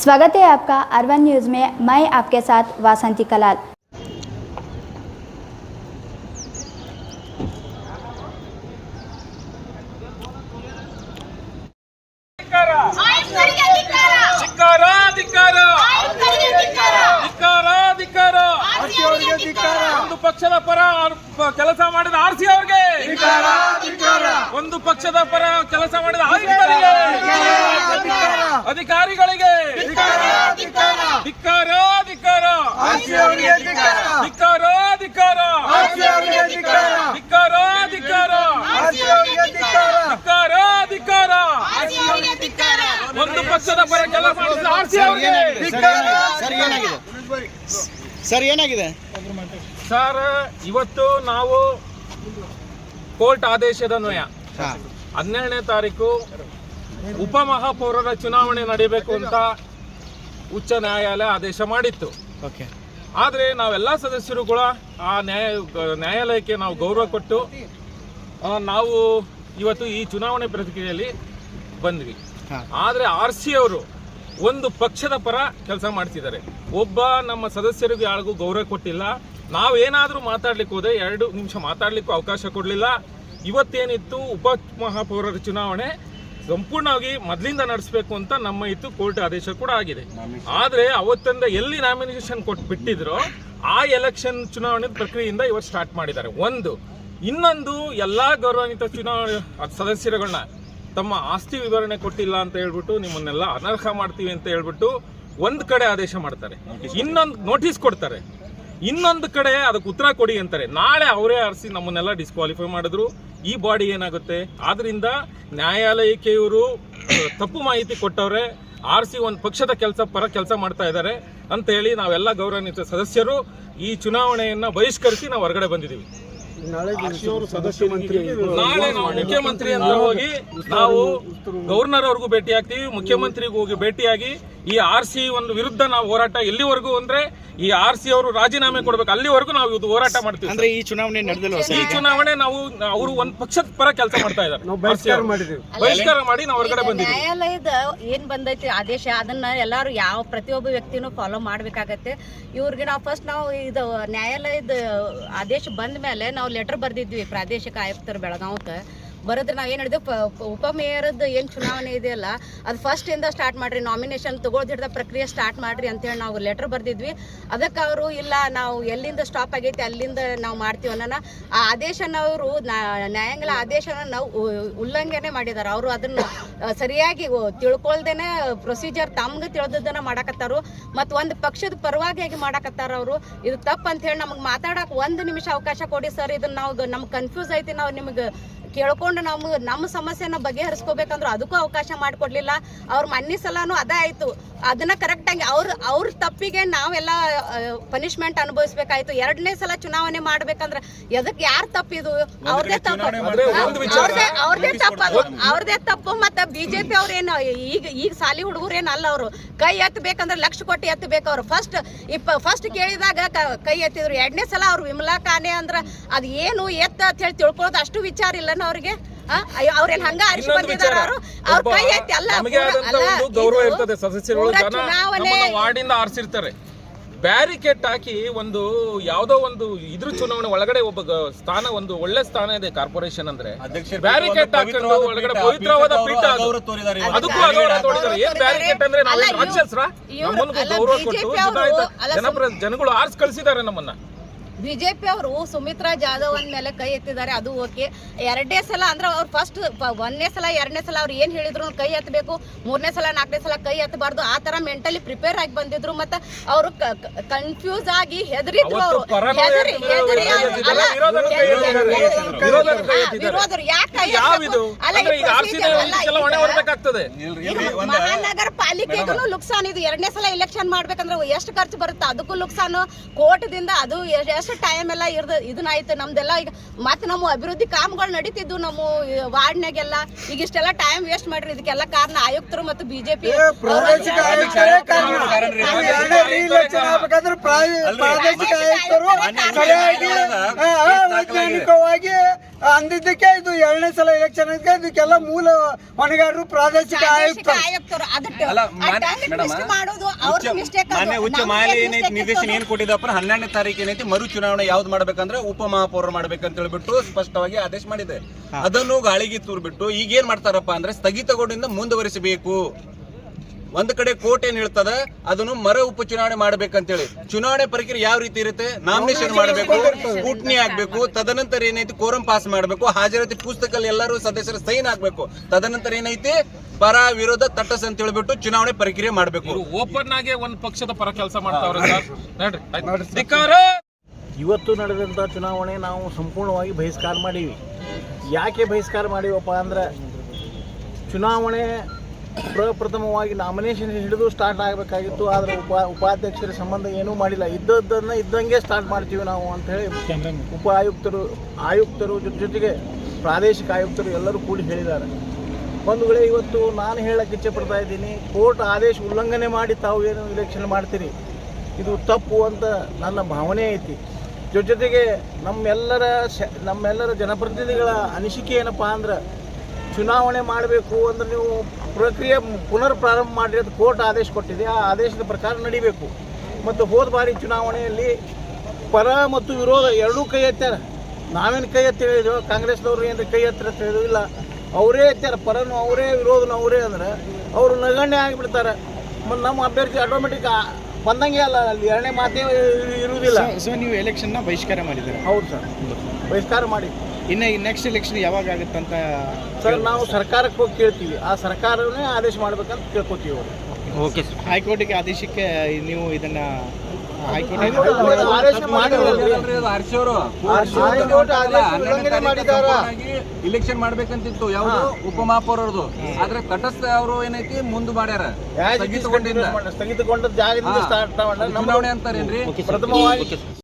स्वागत है आपका अर्बन न्यूज़ में। मैं आपके साथ वासंती कलाल। ಒಂದು ಪಕ್ಷದ ಪರ ಕೆಲಸ ಮಾಡಿದ ಆರ್ಸಿ ಅವರಿಗೆ, ಒಂದು ಪಕ್ಷದ ಪರ ಕೆಲಸ ಮಾಡಿದ ಆಯುಕ್ತರಿಗೆ, ಅಧಿಕಾರಿಗಳಿಗೆ ಧಿಕ್ಕಾರ, ಧಿಕ್ಕಾರ, ಧಿಕ್ಕಾರ, ಧಿಕ್ಕಾರ, ಧಿಕ್ಕಾರ, ಧಿಕ್ಕಾರ. ಒಂದು ಪಕ್ಷದ ಪರ ಕೆಲಸ ಮಾಡಿದ ಆರ್ಸಿ ಅವರಿಗೆ ಸರ್ ಏನಾಗಿದೆ ಸರ್? ಇವತ್ತು ನಾವು ಕೋರ್ಟ್ ಆದೇಶದನ್ವಯ 12ನೇ ತಾರೀಕು ಉಪಮಹಾಪೌರರ ಚುನಾವಣೆ ನಡೀಬೇಕು ಅಂತ ಉಚ್ಚ ನ್ಯಾಯಾಲಯ ಆದೇಶ ಮಾಡಿತ್ತು. ಆದರೆ ನಾವೆಲ್ಲ ಸದಸ್ಯರುಗಳ ಆ ನ್ಯಾಯಾಲಯಕ್ಕೆ ನಾವು ಗೌರವ ಕೊಟ್ಟು ನಾವು ಇವತ್ತು ಈ ಚುನಾವಣೆ ಪ್ರಕ್ರಿಯೆಯಲ್ಲಿ ಬಂದ್ವಿ. ಆದರೆ ಆರ್ಸಿ ಅವರು ಒಂದು ಪಕ್ಷದ ಪರ ಕೆಲಸ ಮಾಡ್ತಿದ್ದಾರೆ. ಒಬ್ಬ ನಮ್ಮ ಸದಸ್ಯರಿಗೆ ಯಾರಿಗೂ ಗೌರವ ಕೊಟ್ಟಿಲ್ಲ. ನಾವೇನಾದರೂ ಮಾತಾಡ್ಲಿಕ್ಕೆ ಹೋದ್ರೆ 2 ನಿಮಿಷ ಮಾತಾಡ್ಲಿಕ್ಕೂ ಅವಕಾಶ ಕೊಡಲಿಲ್ಲ. ಇವತ್ತೇನಿತ್ತು ಉಪ ಮಹಾಪೌರರ ಚುನಾವಣೆ ಸಂಪೂರ್ಣವಾಗಿ ಮೊದಲಿಂದ ನಡೆಸಬೇಕು ಅಂತ ನಮ್ಮ ಇತ್ತು ಕೋರ್ಟ್ ಆದೇಶ ಕೂಡ ಆಗಿದೆ. ಆದರೆ ಅವತ್ತಿಂದ ಎಲ್ಲಿ ನಾಮಿನೇಷನ್ ಕೊಟ್ಟು ಬಿಟ್ಟಿದ್ರೋ ಆ ಎಲೆಕ್ಷನ್ ಚುನಾವಣೆ ಪ್ರಕ್ರಿಯೆಯಿಂದ ಇವತ್ತು ಸ್ಟಾರ್ಟ್ ಮಾಡಿದ್ದಾರೆ. ಇನ್ನೊಂದು ಎಲ್ಲಾ ಗೌರವಾನ್ವಿತ ಚುನಾವಣೆ ಸದಸ್ಯರುಗಳನ್ನ ತಮ್ಮ ಆಸ್ತಿ ವಿವರಣೆ ಕೊಟ್ಟಿಲ್ಲ ಅಂತ ಹೇಳ್ಬಿಟ್ಟು ನಿಮ್ಮನ್ನೆಲ್ಲ ಅನರ್ಹ ಮಾಡ್ತೀವಿ ಅಂತ ಹೇಳ್ಬಿಟ್ಟು ಒಂದ್ ಕಡೆ ಆದೇಶ ಮಾಡ್ತಾರೆ, ಇನ್ನೊಂದು ನೋಟಿಸ್ ಕೊಡ್ತಾರೆ, ಇನ್ನೊಂದು ಕಡೆ ಅದಕ್ಕೆ ಉತ್ತರ ಕೊಡಿ ಅಂತಾರೆ. ನಾಳೆ ಅವರೇ ಆರಿಸಿ ನಮ್ಮನ್ನೆಲ್ಲ ಡಿಸ್ಕ್ವಾಲಿಫೈ ಮಾಡಿದ್ರು. ಈ ಬಾಡಿ ಏನಾಗುತ್ತೆ? ಆದ್ರಿಂದ ನ್ಯಾಯಾಲಯಕ್ಕೆ ಇವರು ತಪ್ಪು ಮಾಹಿತಿ ಕೊಟ್ಟವ್ರೆ. ಆರ್ಸಿ ಒಂದು ಪಕ್ಷದ ಪರ ಕೆಲಸ ಮಾಡ್ತಾ ಇದ್ದಾರೆ ಅಂತ ಹೇಳಿ ನಾವೆಲ್ಲ ಗೌರವಾನ್ವಿತ ಸದಸ್ಯರು ಈ ಚುನಾವಣೆಯನ್ನ ಬಹಿಷ್ಕರಿಸಿ ನಾವು ಹೊರಗಡೆ ಬಂದಿದ್ದೀವಿ. ನಾಳೆ ನಾವು ಮುಖ್ಯಮಂತ್ರಿ ಅಂತ ಹೋಗಿ ನಾವು ಗವರ್ನರ್ ಅವ್ರಿಗೂ ಭೇಟಿ ಆಗ್ತೀವಿ, ಮುಖ್ಯಮಂತ್ರಿಗೂ ಹೋಗಿ ಭೇಟಿಯಾಗಿ ಈ ಆರ್ಸಿ ಒಂದು ವಿರುದ್ಧ ನಾವು ಹೋರಾಟ ಎಲ್ಲಿವರೆಗೂ ಅಂದ್ರೆ ಈ ಆರ್ಸಿ ಅವರು ರಾಜೀನಾಮೆ ಕೊಡ್ಬೇಕು ಅಲ್ಲಿವರೆಗೂ ನಾವು ಇದು ಹೋರಾಟ ಮಾಡ್ತೀವಿ. ಅಂದ್ರೆ ಈ ಚುನಾವಣೆ ನಡೆದಿಲ್ಲ, ಈ ಚುನಾವಣೆ ನಾವು ಅವರು ಒಂದು ಪಕ್ಷದ ಪರ ಕೆಲಸ ಮಾಡ್ತಾ ಇದ್ದಾರೆ, ಬಹಿಷ್ಕಾರ ಮಾಡಿ ನಾವು ಹೊರಗಡೆ ಬಂದಿದ್ದೀವಿ. ನ್ಯಾಯಾಲಯದ ಏನ್ ಬಂದೈತಿ ಆದೇಶ ಅದನ್ನ ಎಲ್ಲಾರು ಪ್ರತಿಯೊಬ್ಬ ವ್ಯಕ್ತಿನೂ ಫಾಲೋ ಮಾಡ್ಬೇಕಾಗತ್ತೆ. ಇವ್ರಿಗೆ ನಾವು ಫಸ್ಟ್ ನಾವು ಇದು ನ್ಯಾಯಾಲಯದ ಆದೇಶ ಬಂದ ಮೇಲೆ ನಾವು ಲೆಟರ್ ಬರ್ದಿದ್ವಿ ಪ್ರಾದೇಶಿಕ ಆಯುಕ್ತರು ಬೆಳಗಾವಕ್ಕೆ. ಬರೋದ್ರೆ ನಾವು ಏನು ಹೇಳಿದ್ವಿ, ಉಪಮೇಯರದ್ದು ಏನು ಚುನಾವಣೆ ಇದೆಯಲ್ಲ ಅದು ಫಸ್ಟ್ ಇಂದ ಸ್ಟಾರ್ಟ್ ಮಾಡ್ರಿ, ನಾಮಿನೇಷನ್ ತಗೊಳ್ದಿಡ್ದ ಪ್ರಕ್ರಿಯೆ ಸ್ಟಾರ್ಟ್ ಮಾಡ್ರಿ ಅಂತೇಳಿ ನಾವು ಲೆಟರ್ ಬರ್ದಿದ್ವಿ. ಅದಕ್ಕೆ ಅವರು ಇಲ್ಲ ನಾವು ಎಲ್ಲಿಂದ ಸ್ಟಾಪ್ ಆಗೈತಿ ಅಲ್ಲಿಂದ ನಾವು ಮಾಡ್ತೀವಿ ಅನ್ನೋಣ ಆ ಆದೇಶನ ಅವರು ನ್ಯಾಯಾಂಗ ಆದೇಶನ ನಾವು ಉಲ್ಲಂಘನೆ ಮಾಡಿದಾರೆ. ಅವರು ಅದನ್ನು ಸರಿಯಾಗಿ ತಿಳ್ಕೊಳ್ದೇನೆ ಪ್ರೊಸೀಜರ್ ತಮ್ಗೆ ತಿಳಿದನ್ನ ಮಾಡಕತ್ತಾರು ಮತ್ತು ಒಂದು ಪಕ್ಷದ ಪರವಾಗಿ ಮಾಡಕತ್ತಾರ. ಅವರು ಇದು ತಪ್ಪು ಅಂತ ಹೇಳಿ ನಮಗೆ ಮಾತಾಡಕ್ಕೆ 1 ನಿಮಿಷ ಅವಕಾಶ ಕೊಡಿ ಸರ್. ಇದನ್ನ ನಾವು ನಮ್ಗೆ ಕನ್ಫ್ಯೂಸ್ ಐತಿ, ನಾವು ನಿಮಗೆ ಕೇಳ್ಕೊಂಡು ನಮ್ಮ ಸಮಸ್ಯೆನ ಬಗೆಹರಿಸ್ಕೋಬೇಕಂದ್ರೆ ಅದಕ್ಕೂ ಅವಕಾಶ ಮಾಡಿಕೊಡ್ಲಿಲ್ಲ. ಅವ್ರ ಮೊನ್ನೆ ಸಲಾನು ಅದೇ ಆಯ್ತು. ಅದನ್ನ ಕರೆಕ್ಟ್ ಆಗಿ ಅವ್ರ ತಪ್ಪಿಗೆ ನಾವೆಲ್ಲ ಪನಿಷ್ಮೆಂಟ್ ಅನುಭವಿಸ್ಬೇಕಾಯ್ತು. 2ನೇ ಸಲ ಚುನಾವಣೆ ಮಾಡ್ಬೇಕಂದ್ರೆ ಎದಕ್ಕೆ ಯಾರು ತಪ್ಪಿದು? ಅವ್ರದೇ ತಪ್ಪು, ಅವ್ರದೇ ತಪ್ಪು. ಮತ್ತೆ ಬಿಜೆಪಿ ಅವ್ರೇನು ಈಗ ಸಾಲಿ ಹುಡುಗರೇನು ಅಲ್ಲ, ಅವರು ಕೈ ಎತ್ತಬೇಕಂದ್ರೆ ಲಕ್ಷ ಕೊಟ್ಟು ಎತ್ತಬೇಕು. ಅವ್ರು ಫಸ್ಟ್ ಕೇಳಿದಾಗ ಕೈ ಎತ್ತಿದ್ರು. 2ನೇ ಸಲ ಅವ್ರು ವಿಮಲಾ ಕಾನೆ ಅಂದ್ರ ಅದ್ ಏನು ಎತ್ತ ಅಂತ ಹೇಳಿ ತಿಳ್ಕೊಳ್ಳೋದು ಅಷ್ಟು ವಿಚಾರ ಇಲ್ಲ ಅವ್ರಿಗೆ. ಅವ್ರೇನ್ ಹಂಗ ಅರಿಸಿ ಬಂದಿದಾರ? ಅವ್ರ ಕೈ ಎತ್ತಿ ಅಲ್ಲ, ಗೌರವ ಇರ್ತದೆ ಸದಸ್ಯರು ವಾರ್ಡಿಂದ ಆರಿಸಿರ್ತಾರೆ. ಬ್ಯಾರಿಕೇಡ್ ಹಾಕಿ ಒಂದು ಯಾವ್ದೋ ಒಂದು ಇದ್ರ ಚುನಾವಣೆ ಒಳಗಡೆ ಒಬ್ಬ ಸ್ಥಾನ, ಒಂದು ಒಳ್ಳೆ ಸ್ಥಾನ ಇದೆ ಕಾರ್ಪೊರೇಷನ್ ಅಂದ್ರೆ, ಬ್ಯಾರಿಕೇಡ್ ಹಾಕೊಂಡು ಒಳಗಡೆ ಪವಿತ್ರವಾದ ಪೀಠ ಅದಕ್ಕೂ ಅಗೌರವ ತೋರಿದ್ದಾರೆ. ಏನ್ ಬ್ಯಾರಿಕೇಡ್ ಅಂದ್ರೆ ನಾವೇನ್ ರಾಕ್ಷಸ್ರ? ನಮ್ಮನ್ನು ಗೌರವ ಕೊಟ್ಟು ಜನಗಳು ಆರ್ಸ್ ಕಳಿಸಿದ್ದಾರೆ ನಮ್ಮನ್ನ. ಬಿಜೆಪಿ ಅವರು ಸುಮಿತ್ರಾ ಜಾಧವ್ ಮೇಲೆ ಕೈ ಎತ್ತಿದ್ದಾರೆ, ಅದು ಓಕೆ. 2ನೇ ಸಲ ಅಂದ್ರೆ ಅವ್ರು ಫಸ್ಟ್ 1ನೇ ಸಲ 2ನೇ ಸಲ ಅವ್ರು ಏನ್ ಹೇಳಿದ್ರು ಕೈ ಎತ್ತಬೇಕು, 3ನೇ ಸಲ 4ನೇ ಸಲ ಕೈ ಎತ್ತಬಾರ್ದು, ಆ ತರ ಮೆಂಟಲಿ ಪ್ರಿಪೇರ್ ಆಗಿ ಬಂದಿದ್ರು. ಮತ್ತೆ ಅವರು ಕನ್ಫ್ಯೂಸ್ ಆಗಿ ಹೆದರಿದ್ರು. ಅವರು ವಿರೋಧರು ಯಾಕೆ ಮಹಾನಗರ ಪಾಲಿಕೆಗೂ ನುಕ್ಸಾನ್ ಇದು. 2ನೇ ಸಲ ಎಲೆಕ್ಷನ್ ಮಾಡ್ಬೇಕಂದ್ರೆ ಎಷ್ಟು ಖರ್ಚು ಬರುತ್ತೆ, ಅದಕ್ಕೂ ನುಕ್ಸಾನು. ಕೋರ್ಟ್ದಿಂದ ಅದು ಎಷ್ಟು ಟೈಮ್ ಎಲ್ಲ ಇದನ್ನಾಯ್ತು ನಮ್ದೆಲ್ಲ. ಈಗ ಮತ್ತೆ ನಮ್ಮ ಅಭಿವೃದ್ಧಿ ಕಾಮಗಳು ನಡೀತಿದ್ವು ನಮ್ಮ ವಾರ್ಡ್ನಾಗೆಲ್ಲ. ಈಗ ಇಷ್ಟೆಲ್ಲ ಟೈಮ್ ವೇಸ್ಟ್ ಮಾಡ್ರಿ. ಇದಕ್ಕೆಲ್ಲ ಕಾರಣ ಆಯುಕ್ತರು ಮತ್ತು ಬಿಜೆಪಿ. ವೈಜ್ಞಾನಿಕವಾಗಿ ಅಂದಿದ್ದಕ್ಕೆ ಇದು 2ನೇ ಸಲ ಎಲೆಕ್ಷನ್ ಇದಕ್ಕೆಲ್ಲ ಮೂಲ ಹೊಣೆಗಾರರು ಪ್ರಾದೇಶಿಕ ಆಯುಕ್ತರು. ಮಾನ್ಯ ಉಚ್ಚ ನ್ಯಾಯಾಲಯ ಏನೈತಿ ನಿರ್ದೇಶನ ಏನ್ ಕೊಟ್ಟಿದ್ದಪ್ಪ 12ನೇ ತಾರೀಕು ಏನೈತಿ ಮರು ಚುನಾವಣೆ ಯಾವ್ದು ಮಾಡ್ಬೇಕಂದ್ರೆ ಉಪಮಹಾಪೌರ ಮಾಡ್ಬೇಕಂತ ಹೇಳ್ಬಿಟ್ಟು ಸ್ಪಷ್ಟವಾಗಿ ಆದೇಶ ಮಾಡಿದೆ. ಅದನ್ನು ಗಾಳಿಗೆ ತೂರ್ಬಿಟ್ಟು ಈಗ ಏನ್ ಮಾಡ್ತಾರಪ್ಪ ಅಂದ್ರೆ ಸ್ಥಗಿತಗೊಂಡಿಂದ ಮುಂದುವರಿಸಬೇಕು. ಒಂದ್ ಕಡೆ ಕೋರ್ಟ್ ಏನ್ ಹೇಳ್ತದ ಅದನ್ನು ಮರ ಉಪಚುನಾವಣೆ ಮಾಡ್ಬೇಕಂತೇಳಿ. ಚುನಾವಣೆ ಪ್ರಕ್ರಿಯೆ ಯಾವ ರೀತಿ ಇರುತ್ತೆ? ನಾಮಿನೇಷನ್ ಮಾಡಬೇಕು, ಸ್ಕೂಟ್ನಿ ಆಗ್ಬೇಕು, ತದನಂತರ ಏನೈತಿ ಕೋರಂ ಪಾಸ್ ಮಾಡಬೇಕು, ಹಾಜರಾತಿ ಪುಸ್ತಕದಲ್ಲಿ ಎಲ್ಲರೂ ಸದಸ್ಯರ ಸೈನ್ ಆಗ್ಬೇಕು, ತದನಂತರ ಏನೈತಿ ಪರ ವಿರೋಧ ತಟಸ್ ಅಂತ ಹೇಳ್ಬಿಟ್ಟು ಚುನಾವಣೆ ಪ್ರಕ್ರಿಯೆ ಮಾಡಬೇಕು. ಓಪನ್ ಆಗಿ ಒಂದ್ ಪಕ್ಷದ ಪರ ಕೆಲಸ ಮಾಡ್ತಾವ್ರೆ ಸರ್. ನೋಡ್ರಿ ಧಿಕ್ಕಾರ. ಇವತ್ತು ನಡೆದಂಥ ಚುನಾವಣೆ ನಾವು ಸಂಪೂರ್ಣವಾಗಿ ಬಹಿಷ್ಕಾರ ಮಾಡೀವಿ. ಯಾಕೆ ಬಹಿಷ್ಕಾರ ಮಾಡೀವಪ್ಪ ಅಂದ್ರೆ ಚುನಾವಣೆ ಪ್ರಪ್ರಥಮವಾಗಿ ನಾಮಿನೇಷನ್ ಹಿಡಿದು ಸ್ಟಾರ್ಟ್ ಆಗಬೇಕಾಗಿತ್ತು. ಆದರೆ ಉಪಾಧ್ಯಕ್ಷರ ಸಂಬಂಧ ಏನೂ ಮಾಡಿಲ್ಲ. ಇದ್ದದ್ದನ್ನು ಇದ್ದಂಗೆ ಸ್ಟಾರ್ಟ್ ಮಾಡ್ತೀವಿ ನಾವು ಅಂಥೇಳಿ ಆಯುಕ್ತರು ಜೊತೆಗೆ ಪ್ರಾದೇಶಿಕ ಆಯುಕ್ತರು ಎಲ್ಲರೂ ಕೂಡಿ ಹೇಳಿದ್ದಾರೆ. ಒಂದು ವೇಳೆ ಇವತ್ತು ನಾನು ಹೇಳಕ್ಕೆ ಇಚ್ಛೆಪಡ್ತಾ ಇದ್ದೀನಿ, ಕೋರ್ಟ್ ಆದೇಶ ಉಲ್ಲಂಘನೆ ಮಾಡಿ ತಾವು ಏನು ಇಲೆಕ್ಷನ್ ಮಾಡ್ತೀರಿ ಇದು ತಪ್ಪು ಅಂತ ನನ್ನ ಭಾವನೆ ಐತಿ. ಜೊತೆಗೆ ನಮ್ಮೆಲ್ಲರ ಜನಪ್ರತಿನಿಧಿಗಳ ಅನಿಸಿಕೆ ಏನಪ್ಪ ಅಂದ್ರೆ ಚುನಾವಣೆ ಮಾಡಬೇಕು ಅಂದ್ರೆ ನೀವು ಪ್ರಕ್ರಿಯೆ ಪುನರ್ ಪ್ರಾರಂಭ ಮಾಡಿ ಅಂತ ಕೋರ್ಟ್ ಆದೇಶ ಕೊಟ್ಟಿದೆ. ಆ ಆದೇಶದ ಪ್ರಕಾರ ನಡಿಬೇಕು. ಮತ್ತು ಹೋದ ಬಾರಿ ಚುನಾವಣೆಯಲ್ಲಿ ಪರ ಮತ್ತು ವಿರೋಧ ಎರಡೂ ಕೈ ಎತ್ತಾರ. ನಾವೇನು ಕೈ ಎತ್ತಿ ಹೇಳಿದೆವು, ಕಾಂಗ್ರೆಸ್ನವ್ರು ಏನು ಕೈ ಎತ್ತರ ಅಂತ ಹೇಳಿದ್ವು ಇಲ್ಲ, ಅವರೇ ಎತ್ತಾರ. ಪರನೂ ಅವರೇ ವಿರೋಧನೂ ಅವರೇ ಅಂದ್ರೆ ಅವರು ನಗಣ್ಯ ಆಗಿಬಿಡ್ತಾರೆ. ಮತ್ತು ನಮ್ಮ ಅಭ್ಯರ್ಥಿ ಆಟೋಮೆಟಿಕ್ ಬಂದಂಗೆ ಅಲ್ಲ, ಅಲ್ಲಿ 2ನೇ ಮಾತೇ ಇರುವುದಿಲ್ಲ. ಸೊ ನೀವು ಎಲೆಕ್ಷನ್ನ ಬಹಿಷ್ಕಾರ ಮಾಡಿದ್ದೀರಾ? ಹೌದು ಸರ್, ಬಹಿಷ್ಕಾರ ಮಾಡಿ. ಇನ್ನು ನೆಕ್ಸ್ಟ್ ಎಲೆಕ್ಷನ್ ಯಾವಾಗ ಆಗುತ್ತಂತ ಸರ್ ನಾವು ಸರ್ಕಾರಕ್ಕೆ ಹೋಗಿ ಕೇಳ್ತೀವಿ. ಆ ಸರ್ಕಾರವೇ ಆದೇಶ ಮಾಡ್ಬೇಕಂತ ಕೇಳ್ಕೊತೀವಿ ಅವರು. Okay sir. ಹೈಕೋರ್ಟಿಗೆ ಆದೇಶಕ್ಕೆ ನೀವು ಇದನ್ನ ಆದೇಶ ಇಲೆಕ್ಷನ್ ಮಾಡ್ಬೇಕಂತಿತ್ತು ಯಾವುದು ಉಪಮಹಾಪೌರದು. ಆದ್ರೆ ತಟಸ್ಥ ಅವರು ಏನೈತಿ ಮುಂದೆ ಮಾಡ್ಯಾರ ಸ್ಥಗಿತಗೊಂಡ ಜಾಗದಿಂದ ಸ್ಟಾರ್ಟ್ ಚುನಾವಣೆ ಅಂತಾರೇನ್ರಿ ಪ್ರಥಮವಾಗಿ